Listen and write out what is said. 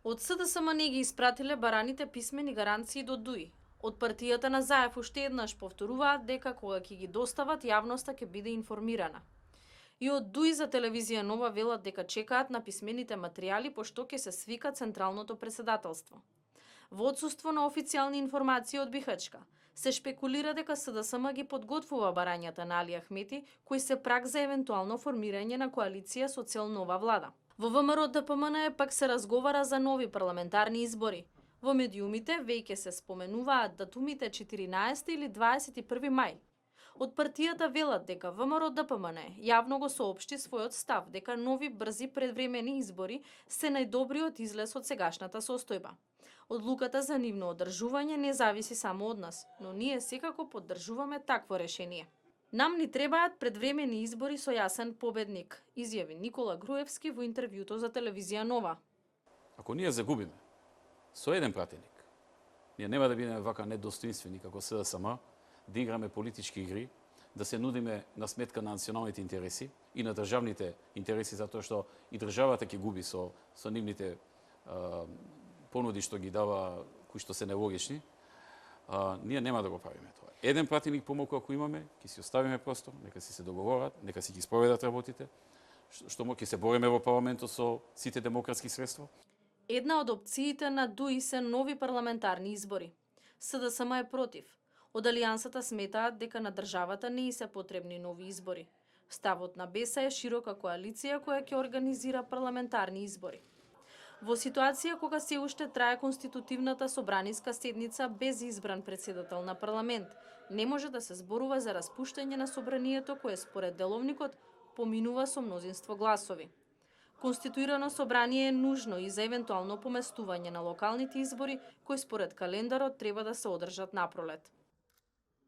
Од СДСМ не ги испратиле бараните писмени гаранции до ДУИ. Од партијата на Заев уште еднаш повторуваат дека кога ќе ги достават, јавноста ќе биде информирана. И од ДУИ за телевизија Нова велат дека чекаат на писмените материјали пошто ќе се свика Централното претседателство. Во отсуство на официјални информации од Бихачка, се шпекулира дека СДСМ ги подготвува барањата на Али Ахмети, кои се праг за евентуално формирање на коалиција со цел нова влада. Во ВМРО ДПМН пак се разговара за нови парламентарни избори. Во медиумите веќе се споменуваат датумите 14 или 21 мај. Од партијата велат дека ВМРО ДПМН јавно го соопшти својот став дека нови брзи предвремени избори се најдобриот излез од сегашната состојба. Одлуката за нивно одржување не зависи само од нас, но ние секако поддржуваме такво решение. Нам ни требаат предвремени избори со јасен победник, изјави Никола Груевски во интервјуто за телевизија Нова. Ако ние загубиме со еден пратеник, ние нема да бидеме вака недостоинствени како СДСМ, да играме политички игри, да се нудиме на сметка на националните интереси и на државните интереси, затоа што и државата ќе губи со нивните понуди што ги дава, кои што се нелогични. Ние нема да го правиме тоа. Еден пратеник помалку ако имаме, ќе си оставиме простор, нека си се договорат, нека си ги спроведат работите, што ќе се бориме во парламентот со сите демократски средства. Една од опциите на ДУИ се нови парламентарни избори. СДСМ е против. Од Алијансата сметаат дека на државата не и се потребни нови избори. Ставот на БЕСА е широка коалиција која ќе организира парламентарни избори. Во ситуација кога се уште трае конститутивната собраниска седница без избран претседател на парламент, не може да се зборува за распуштање на собранието кое според деловникот поминува со мнозинство гласови. Конституирано собрание е нужно и за евентуално поместување на локалните избори кои според календарот треба да се одржат напролет.